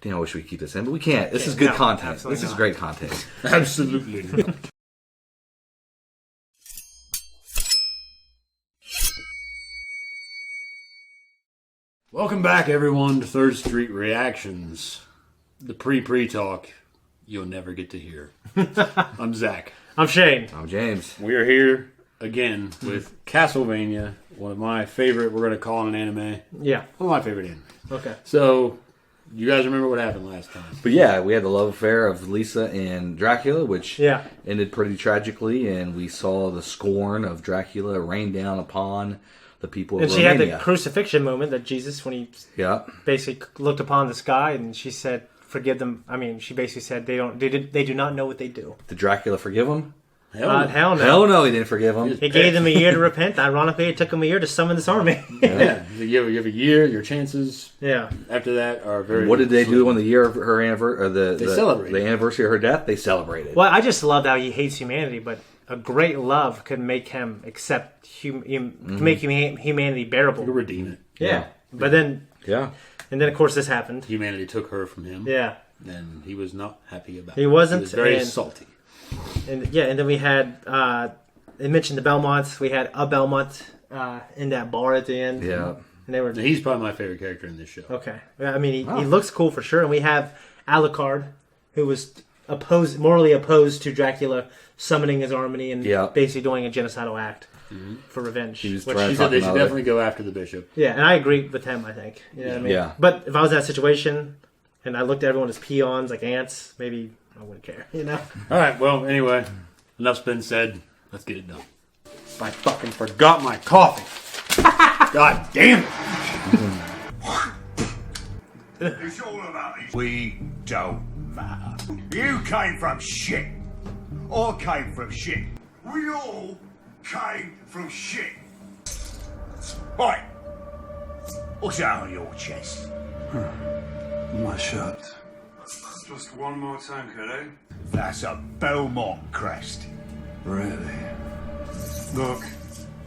Damn, I wish we could keep this in, but we can't. This is good content. This is great content. Absolutely. Welcome back, everyone, to Third Street Reactions. The pre-talk you'll never get to hear. I'm Zach. I'm Shane. I'm James. We are here again with Castlevania, one of my favorite, we're going to call it an anime. Yeah. One of my favorite anime. Okay. So, you guys remember what happened last time? But yeah, we had the love affair of Lisa and Dracula, which ended pretty tragically, and we saw the scorn of Dracula rain down upon the people of Romania. And she had the crucifixion moment that Jesus, when he basically looked upon the sky, and she said, "Forgive them." I mean, she basically said they do not know what they do. Did Dracula forgive him? Hell no. Hell no, he didn't forgive him. He gave them a year to repent. Ironically, it took him a year to summon this army. Yeah. You have a year. Your chances after that are very... What did they do on the year of her anniversary? They celebrated. The anniversary of her death? They celebrated. Well, I just loved how he hates humanity, but a great love could make him accept make humanity bearable. You could redeem it. Yeah. But then... Yeah. And then, of course, this happened. Humanity took her from him. Yeah. And he was not happy about it. He wasn't. He was very salty. And then we had, they mentioned the Belmonts. We had a Belmont in that bar at the end. Yeah. And they were. He's probably my favorite character in this show. Okay. I mean, he looks cool for sure. And we have Alucard, who was morally opposed to Dracula summoning his army and basically doing a genocidal act for revenge. She said they should definitely go after the bishop. Yeah, and I agree with him, I think. You know what I mean? Yeah. But if I was in that situation and I looked at everyone as peons, like ants, maybe I wouldn't care, you know? All right, well, anyway, enough's been said. Let's get it done. I fucking forgot my coffee. God damn it. It's all about it. We don't matter. You came from shit. I came from shit. We all came from shit. Right. What's that on your chest? My shirt. Just one more time, kiddo. That's a Belmont crest. Really? Look,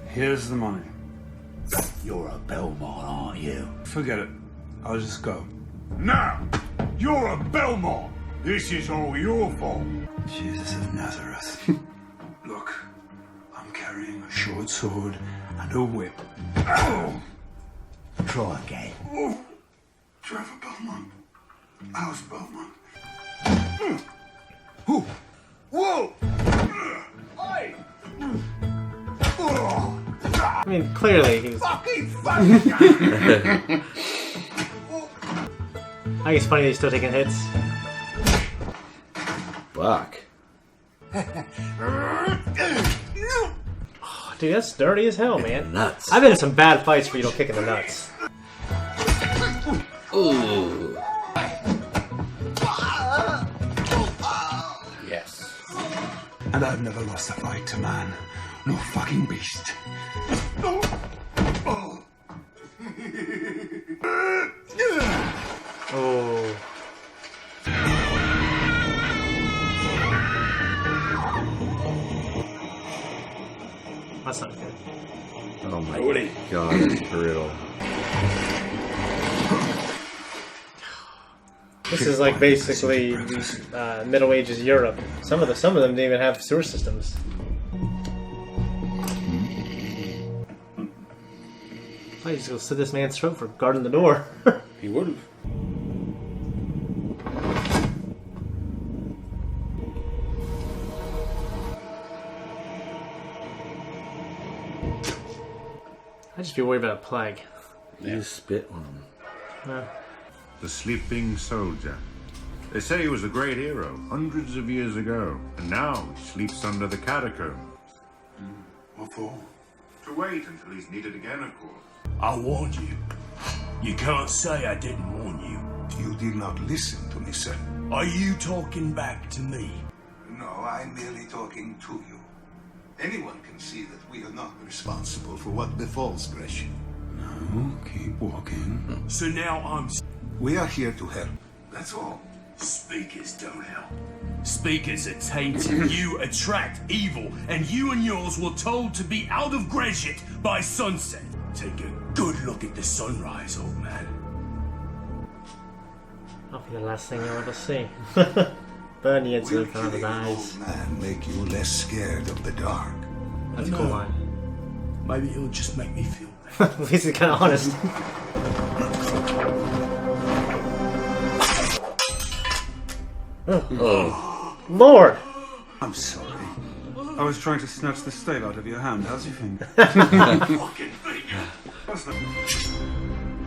here's the money. You're a Belmont, aren't you? Forget it. I'll just go. No! You're a Belmont! This is all your fault. Jesus of Nazareth. Look, I'm carrying a short sword and a whip. Oh. Try again. Oh. Trevor Belmont. How's Belmont? Whoa! Whoa! Hey! I mean, clearly he was... Fucking I think it's funny that he's still taking hits. Fuck. Oh, dude, that's dirty as hell, man. Nuts. I've been in some bad fights where you don't kick in the nuts. Ooh. Yes. And I've never lost a fight to man. No fucking beast. Oh. That's not good. Oh my god, that's brutal. This is like basically Middle Ages Europe. Some of them didn't even have sewer systems. I just go slit this man's throat for guarding the door. He would have. I just feel worried about a plague. You spit on him. The sleeping soldier. They say he was a great hero hundreds of years ago, and now he sleeps under the catacombs. What for? To wait until he's needed again, of course. I warned you. You can't say I didn't warn you. You did not listen to me, sir. Are you talking back to me? No, I'm merely talking to you. Anyone can see that we are not responsible for what befalls Gresham. No, keep walking. So now I'm... We are here to help. That's all. Speakers don't help. Speakers are tainted. You attract evil, and you and yours were told to be out of Gresham by sunset. Take a good look at the sunrise, old man. I'll be the last thing you'll ever see. Burn you into the front of his eyes. Man, make you less scared of the dark. That's a cool line. Maybe it'll just make me feel At least he's kind of honest. Oh. Lord! I'm sorry. I was trying to snatch the stave out of your hand. How's your finger?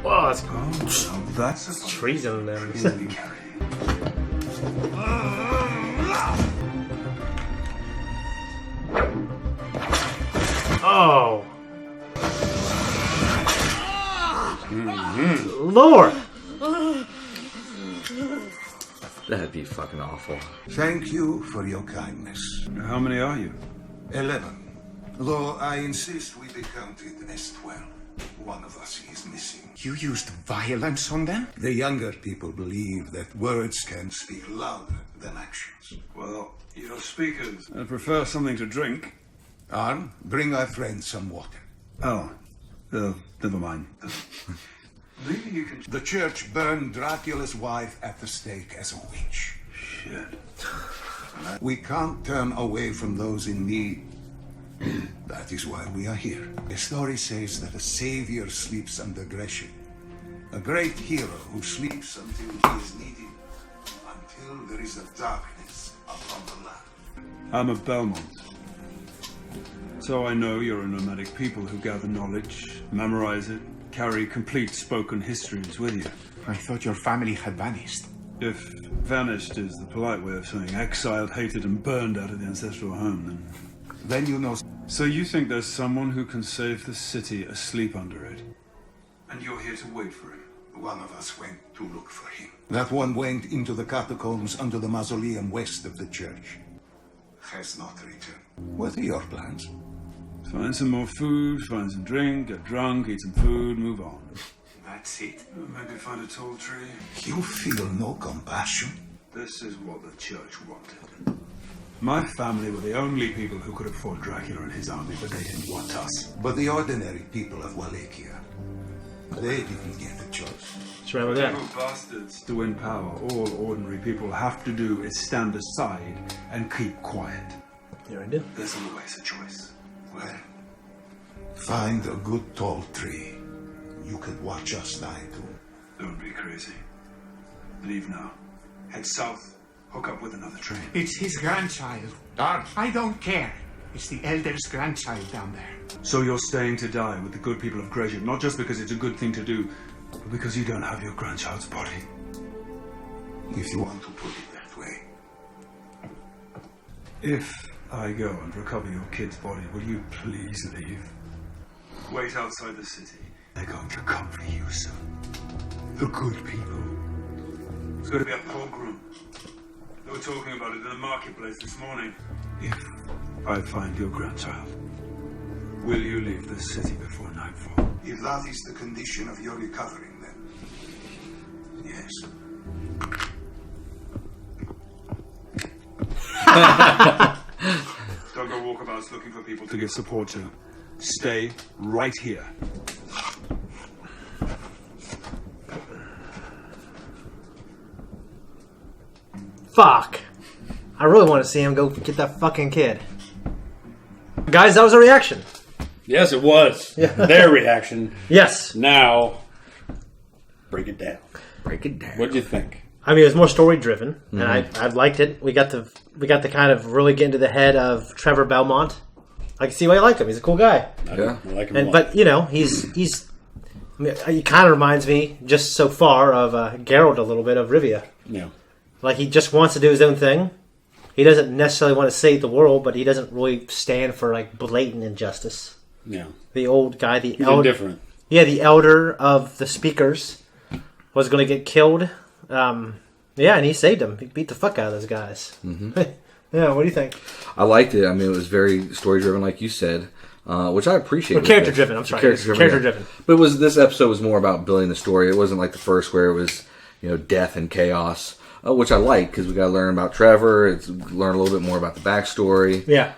Whoa, that's Oh, that's treason then. Oh! Lord! That'd be fucking awful. Thank you for your kindness. How many are you? 11. Though I insist we be counted as 12. One of us is missing. You used violence on them? The younger people believe that words can speak louder than actions. Well, you're speakers. I prefer something to drink. Arn, bring our friend some water. Oh, never mind. Maybe you can... The church burned Dracula's wife at the stake as a witch. Shit. We can't turn away from those in need. That is why we are here. The story says that a savior sleeps under Grecian. A great hero who sleeps until he is needed. Until there is a darkness upon the land. I'm a Belmont. So I know you're a nomadic people who gather knowledge, memorize it, carry complete spoken histories with you. I thought your family had vanished. If vanished is the polite way of saying exiled, hated, and burned out of the ancestral home, Then you know... So you think there's someone who can save the city asleep under it? And you're here to wait for him? One of us went to look for him. That one went into the catacombs under the mausoleum west of the church. Has not returned. What are your plans? Find some more food, find some drink, get drunk, eat some food, move on. That's it. Maybe find a tall tree. You feel no compassion? This is what the church wanted. My family were the only people who could have fought Dracula and his army, but they didn't want us. But the ordinary people of Wallachia, they didn't get a choice. What's wrong with that? You bastards. To win power, all ordinary people have to do is stand aside and keep quiet. Yeah, I do. There's always a choice. Well, find a good tall tree. You can watch us die too. Don't be crazy. Leave now. Head south. Hook up with another train. It's his grandchild. I don't care. It's the elder's grandchild down there. So you're staying to die with the good people of Gresham, not just because it's a good thing to do, but because you don't have your grandchild's body. If you want to put it that way. If I go and recover your kid's body, will you please leave? Wait outside the city. They're going to come for you soon. The good people. It's going to be a pogrom. They were talking about it in the marketplace this morning. If I find your grandchild, will you leave the city before nightfall? If that is the condition of your recovering, then yes. Don't go walkabouts looking for people to give support to. Stay right here. Fuck. I really want to see him go get that fucking kid. Guys, that was a reaction. Yes, it was. Yeah. Their reaction. Yes. Now, break it down. Break it down. What'd you think? I mean, it was more story driven, and I liked it. We got to kind of really get into the head of Trevor Belmont. I can see why you like him. He's a cool guy. Yeah. I like him And a lot. but you know, he's. I mean, he kind of reminds me, just so far, of Geralt a little bit of Rivia. Yeah. Like, he just wants to do his own thing. He doesn't necessarily want to save the world, but he doesn't really stand for, like, blatant injustice. Yeah. The old guy, He's indifferent. Yeah, the elder of the speakers was going to get killed. Yeah, and he saved him. He beat the fuck out of those guys. Mm-hmm. Yeah, what do you think? I liked it. I mean, it was very story-driven, like you said, which I appreciate. Character-driven, I'm sorry. Character-driven. Yeah. But this episode was more about building the story. It wasn't like the first where it was, death and chaos. Which I like, because we got to learn about Trevor. Learn a little bit more about the backstory. Yeah.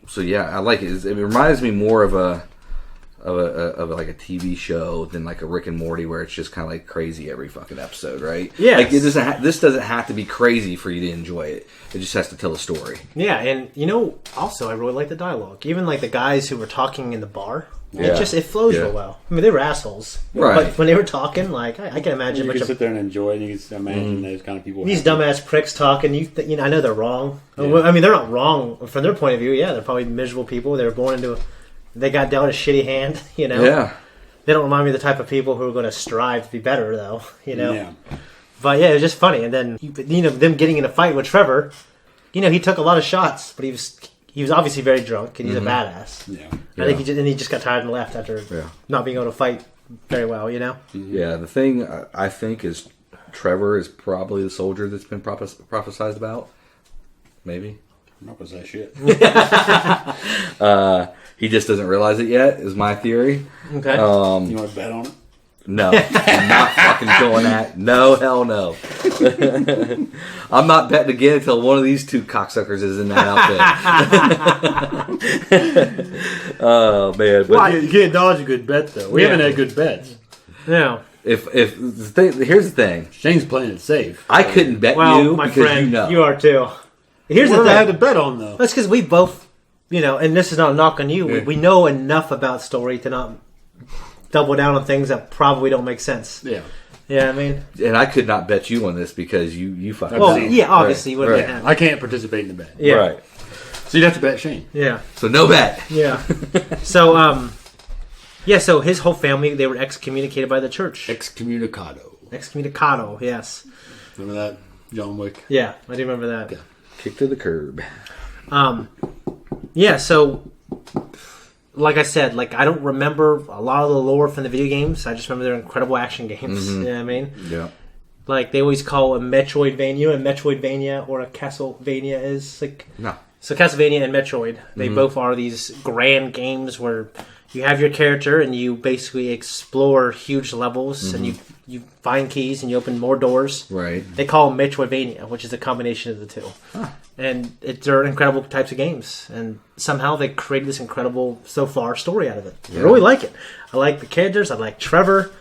So yeah, I like it. It reminds me more of a of like a TV show than like a Rick and Morty, where it's just kind of like crazy every fucking episode, right? Yeah. Like this doesn't have to be crazy for you to enjoy it. It just has to tell a story. Yeah, and also I really like the dialogue. Even like the guys who were talking in the bar. Yeah. It flows real well. I mean, they were assholes, right? But when they were talking, like I can imagine. You can sit there and enjoy it. You can imagine those kind of people. These dumbass pricks talking. I know they're wrong. Yeah. I mean, they're not wrong from their point of view. Yeah, they're probably miserable people. They were born into. They got dealt a shitty hand. Yeah. They don't remind me of the type of people who are going to strive to be better, though. Yeah. But yeah, it was just funny. And then them getting in a fight with Trevor. He took a lot of shots, but he was obviously very drunk, and he's a badass. Yeah. I think he just got tired and left after not being able to fight very well, Mm-hmm. Yeah, the thing I think is Trevor is probably the soldier that's been prophesized about. Maybe. What was that shit? He just doesn't realize it yet, is my theory. Okay. You want to bet on it? No, I'm not fucking doing that. No, hell no. I'm not betting again until one of these two cocksuckers is in that outfit. Oh man! But You can't dodge a good bet though. We haven't had good bets. Yeah. If here's the thing, Shane's playing it safe. I couldn't bet Well, my because friend, you know. you are too. Here's What the do I have to thing. bet on though? That's because we both, and this is not a knock on you. We know enough about story to not double down on things that probably don't make sense. Yeah. Yeah, I mean, And I could not bet you on this because you fucking. well, know. yeah, obviously you wouldn't Right. have. I can't participate in the bet. Yeah. Right. So you'd have to bet Shane. Yeah, So no bet. yeah. So, so his whole family, they were excommunicated by the church. Excommunicado. Excommunicado, yes. Remember that? John Wick. Yeah, I do remember that. Yeah. Kick to the curb. Yeah, so like I said, I don't remember a lot of the lore from the video games. I just remember they're incredible action games. You know what I mean? Yeah. Like they always call a Metroidvania or a Castlevania is No. So Castlevania and Metroid, they both are these grand games where you have your character and you basically explore huge levels and you find keys and you open more doors. Right. They call them Metroidvania, which is a combination of the two. Huh. And they're incredible types of games. And somehow they created this incredible, so far, story out of it. Yeah. I really like it. I like the characters. I like Trevor.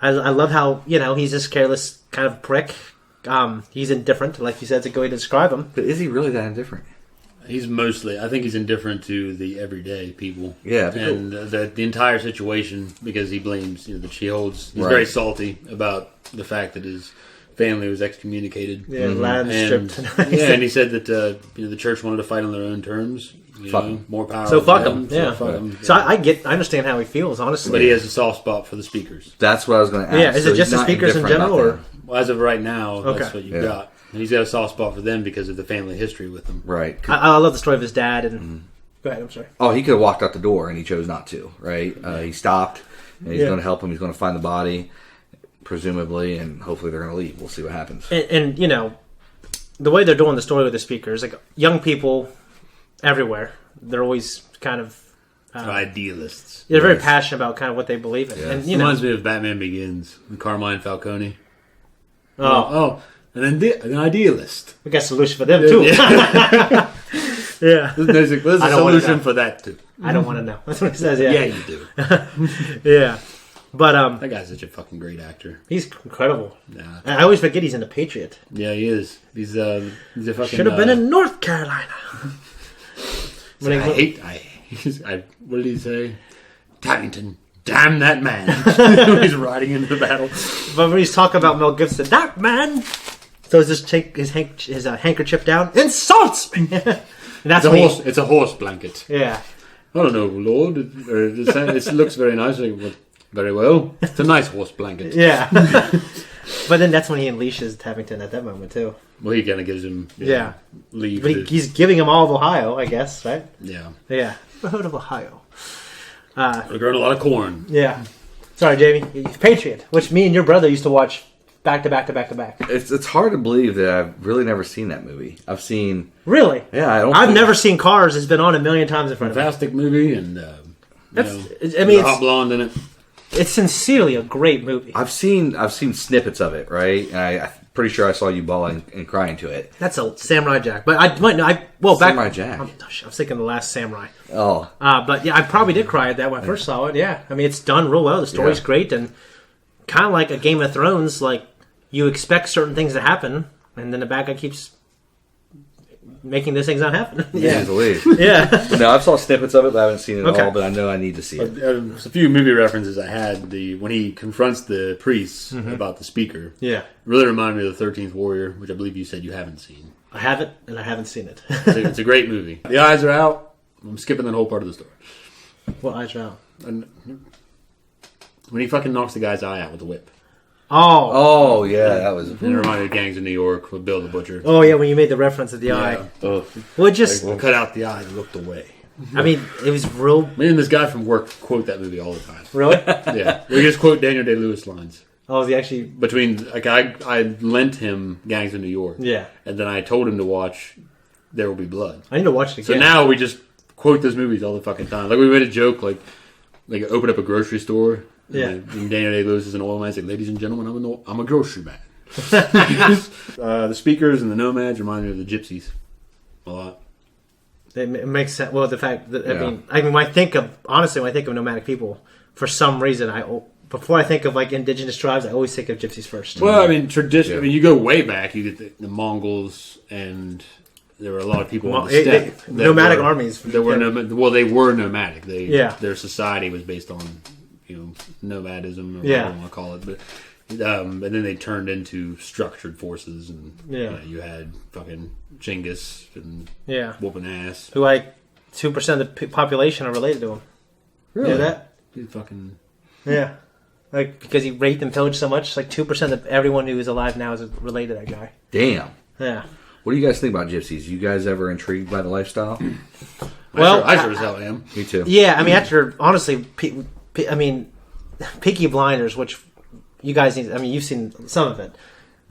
I love how, he's this careless kind of prick. He's indifferent, like you said, it's a good way to describe him. But is he really that indifferent? He's I think he's indifferent to the everyday people. Yeah. And the entire situation, because he blames, that she holds. He's Right. very salty about the fact that his family was excommunicated. Yeah, land stripped. And he said that the church wanted to fight on their own terms. More power. So fuck them. him. Yeah. So fuck him. So I understand how he feels, honestly. But he has a soft spot for the speakers. That's what I was going to ask. Yeah, is it So just he's the not speakers in indifferent general, about or? them. Well, as of right now, that's what you've Yeah. got. And he's got a soft spot for them because of the family history with them. Right. I love the story of his dad. And Go ahead, I'm sorry. Oh, he could have walked out the door and he chose not to, right? He stopped and he's going to help him. He's going to find the body, presumably, and hopefully they're going to leave. We'll see what happens. And the way they're doing the story with the speakers, young people everywhere, they're always kind of idealists. They're very passionate about kind of what they believe in. Yes. And Reminds me of Batman Begins with Carmine Falcone. An idealist. We got a solution for them too. Yeah. There's a solution for that too. I don't want to know. That's what he says. Yeah. Yeah, you do. Yeah. But that guy's such a fucking great actor. He's incredible. Nah. I always forget he's in The Patriot. Yeah, he is. He's a fucking. Should have been in North Carolina. What did he say? Tarrington, damn that man! He's riding into the battle. But when he's talking about Mel Gibson, that man throws his handkerchief down, insults me. And that's it's a horse blanket. Yeah. I don't know, Lord. It looks very nice. Very well. It's a nice horse blanket. Yeah. But then that's when he unleashes Tavington at that moment too. Well, he kind of gives him leave. But he's giving him all of Ohio, I guess, right? Yeah. Yeah. The hood of Ohio. We're growing a lot of corn. Yeah. Sorry, Jamie. Patriot, which me and your brother used to watch back to back to back to back. It's hard to believe that I've really never seen that movie. I've seen... Really? Yeah, I've never seen Cars. It's been on a million times in front of me. Fantastic movie, and it's hot blonde in it. It's sincerely a great movie. I've seen snippets of it, right? And pretty sure I saw you bawling and crying to it. That's a Samurai Jack. But Samurai Jack. I was thinking the Last Samurai. Oh. But yeah, I probably did cry at that when I first saw it. Yeah. I mean, it's done real well. The story's great. And kind of like a Game of Thrones, like, you expect certain things to happen, and then the bad guy keeps making those things not happen. Yeah. Yeah. No, I've saw snippets of it, but I haven't seen it all, but I know I need to see it. There's a few movie references I had. When he confronts the priests about the speaker. Yeah. Really reminded me of the 13th Warrior, which I believe you said you haven't seen. I haven't, and I haven't seen it. It's a great movie. The eyes are out. I'm skipping that whole part of the story. What eyes are out? And when he fucking knocks the guy's eye out with the whip. Oh, yeah, that was... And it reminded me of Gangs of New York with Bill the Butcher. Oh, yeah, when you made the reference of the eye. Oh. Well, just... Like, cut out the eye and looked away. I mean, it was real... Me and this guy from work quote that movie all the time. Really? Yeah. We just quote Daniel Day-Lewis lines. Oh, is he actually... Between... Like, I lent him Gangs of New York. Yeah. And then I told him to watch There Will Be Blood. I need to watch it again. So now we just quote those movies all the fucking time. Like, we made a joke, like open up a grocery store... Yeah. And Daniel Day-Lewis is an oil man. He's like, ladies and gentlemen, I'm a grocery man. The speakers and the nomads remind me of the gypsies a lot. It makes sense. Well, the fact that I mean, when I think of nomadic people, for some reason, before I think of like indigenous tribes, I always think of gypsies first. Well, I mean, tradition. I mean, you go way back. You get the Mongols, and there were a lot of people on the steppe. Nomadic armies. They were nomadic. Their society was based on nomadism, or whatever you want to call it. But and then they turned into structured forces, and you had fucking Genghis and whooping ass. Who 2% of the population are related to him. Really? You know that? He fucking like because he raped and pillaged so much. Like 2% of everyone who is alive now is related to that guy. Damn. Yeah. What do you guys think about gypsies? You guys ever intrigued by the lifestyle? Well, I sure as hell am. Me too. Yeah, I mean, after honestly. Peaky Blinders, which you guys need. I mean, you've seen some of it.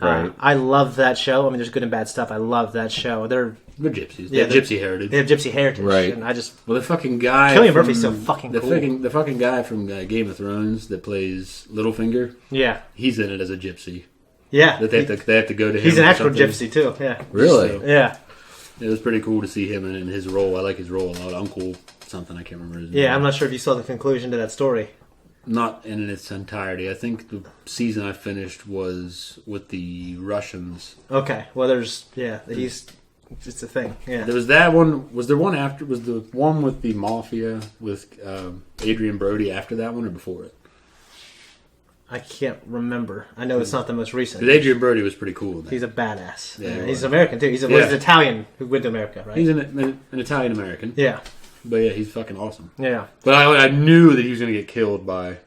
Right. I love that show. I mean, there's good and bad stuff. I love that show. They're gypsies. They have gypsy heritage. They have gypsy heritage. Right. And I just... Well, the fucking guy... Cillian Murphy's so fucking cool. The fucking guy from Game of Thrones that plays Littlefinger. Yeah. He's in it as a gypsy. Yeah. That they have to go to him. He's an actual gypsy, too. Yeah. Really? So, yeah. It was pretty cool to see him in his role. I like his role a lot. Uncle something. I can't remember his name. Yeah, I'm not sure if you saw the conclusion to that story. Not in its entirety. I think the season I finished was with the Russians. Okay. Well, it's a thing. Yeah. There was that one. Was there one after? Was the one with the Mafia with Adrian Brody after that one or before it? I can't remember. I know it's not the most recent. Because Adrian Brody was pretty cool. He's a badass. Yeah, he's American, too. He's an Italian who went to America, right? He's an Italian-American. Yeah. But yeah, he's fucking awesome. Yeah. But I knew that he was going to get killed by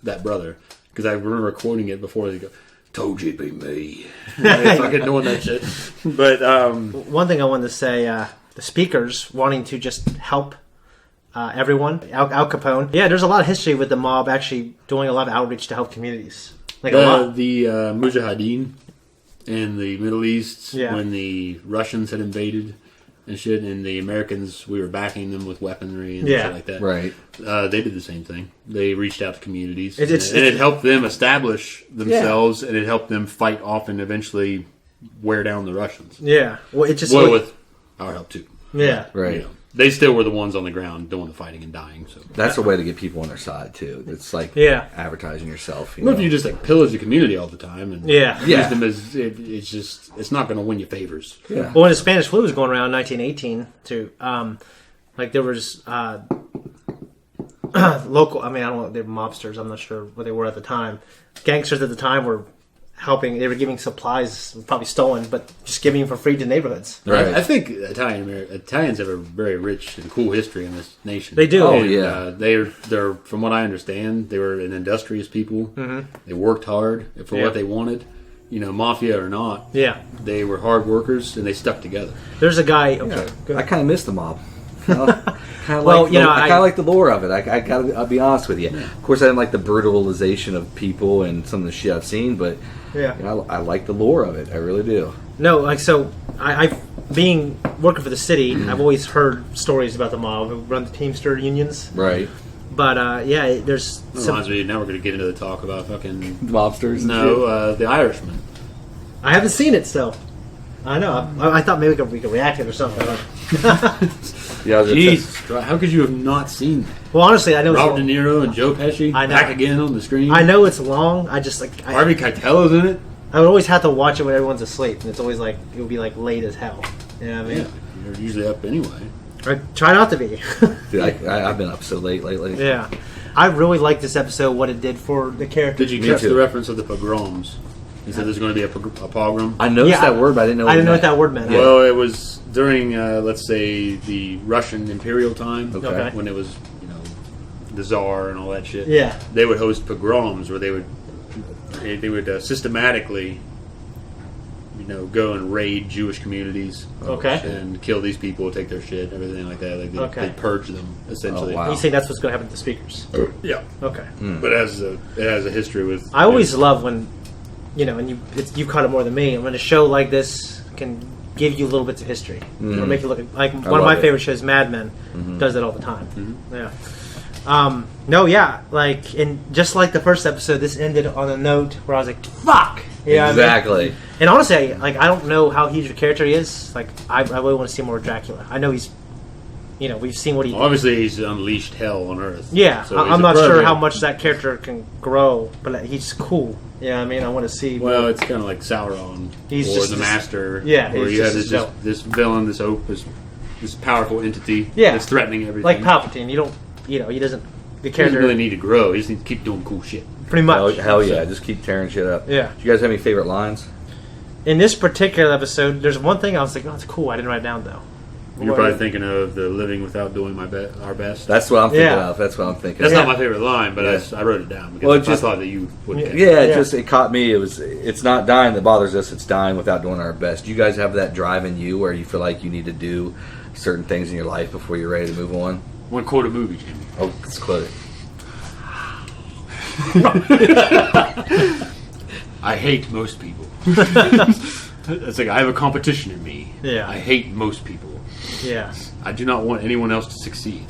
that brother. Because I remember quoting it before they go, told you it'd be me. Fucking doing that shit. But one thing I wanted to say, the speakers wanting to just help everyone. Al Capone. Yeah, there's a lot of history with the mob actually doing a lot of outreach to help communities. Like a lot. The Mujahideen in the Middle East when the Russians had invaded and shit, and the Americans, we were backing them with weaponry and shit like that. Right. They did the same thing. They reached out to communities, and it helped them establish themselves, and it helped them fight off and eventually wear down the Russians. Yeah. Well, with our help too. Yeah. Right. You know, they still were the ones on the ground doing the fighting and dying. So that's a way to get people on their side too. It's like advertising yourself. What if you just like pillage the community all the time and use them as it's not going to win you favors. Yeah. Well, when the Spanish flu was going around in 1918, too, like there was local. I mean, I don't know. They were mobsters. I'm not sure what they were at the time. Gangsters at the time were helping. They were giving supplies, probably stolen, but just giving them for free to neighborhoods. Right. I think Italians have a very rich and cool history in this nation. They do. Oh, and, they're from what I understand, they were an industrious people. Mm-hmm. They worked hard for what they wanted. You know, mafia or not. Yeah. They were hard workers and they stuck together. There's a guy. Okay, I kind of miss the mob. I kind of like the lore of it. I'll be honest with you. Of course, I didn't like the brutalization of people and some of the shit I've seen, but I like the lore of it. I really do. No, like so, I working for the city, I've always heard stories about the mob who run the Teamster unions. Right. But there's. Reminds me. Now we're going to get into the talk about fucking mobsters. No, the Irishman. I haven't seen it, so I know. I thought maybe we could react it or something. Yeah, Jesus, how could you have not seen that? Well, honestly, I know Robert De Niro and Joe Pesci back again on the screen. I know it's long. I just Harvey Keitel's in it. I would always have to watch it when everyone's asleep, and it's always it would be late as hell. You know what I mean? Yeah, you're usually up anyway. I try not to be. Dude, I've been up so late lately. Yeah. I really liked this episode, what it did for the character. Did you catch the reference of the pogroms? He said there's going to be a pogrom. I noticed that word, but I didn't know what that word meant. Well, it was during, let's say, the Russian imperial time, when it was, the Tsar and all that shit. Yeah. They would host pogroms where they would systematically, go and raid Jewish communities. Okay. And kill these people, take their shit, everything like that. They purge them, essentially. Oh, wow. You think that's what's going to happen to the speakers? Yeah. Okay. But it has a history with... I always love when, and you caught it more than me, and when a show like this can give you little bits of history. Or make you look at... Like, one of my favorite shows, Mad Men, does that all the time. Yeah. And just like the first episode, this ended on a note where I was like, fuck! Exactly. I mean? And honestly, I don't know how huge a character he is. I really want to see more of Dracula. I know he's, we've seen what he... Obviously, he's unleashed hell on Earth. Yeah, so I'm not sure how much that character can grow, but he's cool. Yeah, I mean, I want to see... Well, it's kind of like Sauron, or the Master. Yeah, where you have this villain, this powerful entity that's threatening everything. Like Palpatine, he doesn't... The character... He doesn't really need to grow, he just needs to keep doing cool shit. Pretty much. Hell yeah, just keep tearing shit up. Yeah. Do you guys have any favorite lines? In this particular episode, there's one thing I was like, oh, that's cool. I didn't write it down, though. You're probably thinking of the living without doing our best. That's what I'm thinking of. That's what I'm thinking. That's not my favorite line, but I wrote it down because I thought that you would catch it. It caught me. It's not dying that bothers us. It's dying without doing our best. Do you guys have that drive in you where you feel like you need to do certain things in your life before you're ready to move on? One quote a movie, Jimmy. Oh, let's quote it. I hate most people. It's like I have a competition in me. Yeah. I hate most people. Yeah. I do not want anyone else to succeed.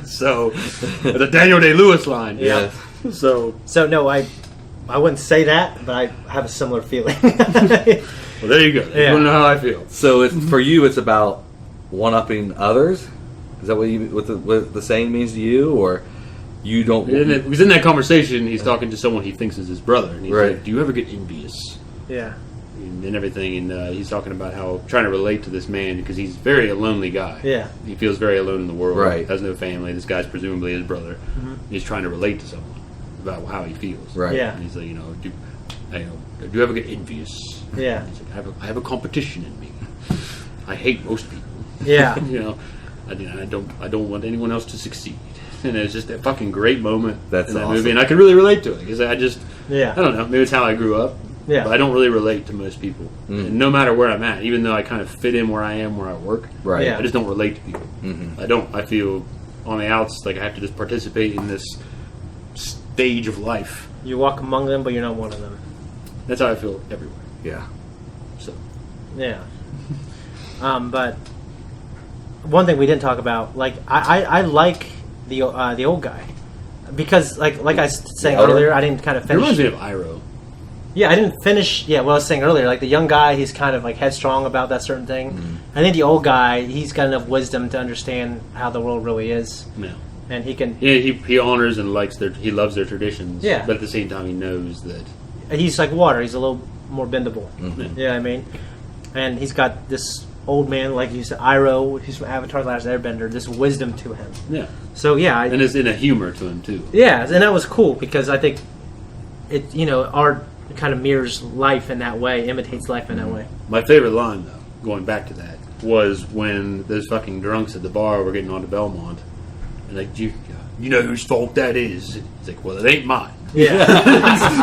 So, the Daniel Day-Lewis line. Yeah. So no, I wouldn't say that, but I have a similar feeling. Well, there you go. You want to know how I feel. So, for you, it's about one-upping others? Is that what the saying means to you, or you don't? Because in that conversation, he's talking to someone he thinks is his brother, and he's like, "Do you ever get envious?" Yeah. And everything, and he's talking about how trying to relate to this man because he's very a lonely guy. Yeah. He feels very alone in the world. Right. Has no family. This guy's presumably his brother. He's trying to relate to someone about how he feels. Right. Yeah. And he's like, do you ever get envious? Yeah. He's like, I have a competition in me. I hate most people. Yeah. I don't want anyone else to succeed. And it's just a fucking great moment in that awesome. movie, and I could really relate to it because I don't know, maybe it's how I grew up. Yeah. But I don't really relate to most people, no matter where I'm at. Even though I kind of fit in where I am, where I work, right? Yeah. I just don't relate to people. I don't. I feel on the outs like I have to just participate in this stage of life. You walk among them, but you're not one of them. That's how I feel everywhere. Yeah. So. Yeah. But one thing we didn't talk about, I like the old guy because like I was saying earlier, I didn't kind of finish. It reminds me of Iroh. Yeah, I didn't finish. Yeah, what I was saying earlier, like the young guy, he's kind of like headstrong about that certain thing. I think the old guy, he's got enough wisdom to understand how the world really is. Yeah. And he can. Yeah, he honors and he loves their traditions. Yeah. But at the same time, he knows that he's like water. He's a little more bendable. Mm-hmm. Yeah, I mean, and he's got this old man, like you said, Iroh, who's from Avatar: The Last Airbender. This wisdom to him. Yeah. So yeah, and there's in a humor to him too. Yeah, and that was cool because I think it, art kind of mirrors life in that way, imitates life in that way. My favorite line, though, going back to that, was when those fucking drunks at the bar were getting on to Belmont, and like, you know whose fault that is? It's like, well, it ain't mine. Yeah.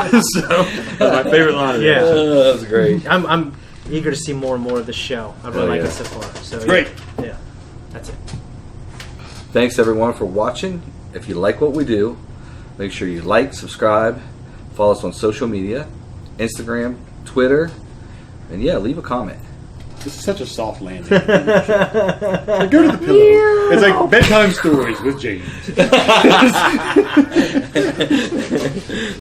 So that's my favorite line. Yeah, that was great. I'm eager to see more and more of the show. I really like it so far. So great. Yeah, that's it. Thanks everyone for watching. If you like what we do, make sure you like, subscribe, follow us on social media, Instagram, Twitter, and leave a comment. This is such a soft landing. Like, go to the pillow. It's like bedtime stories with James.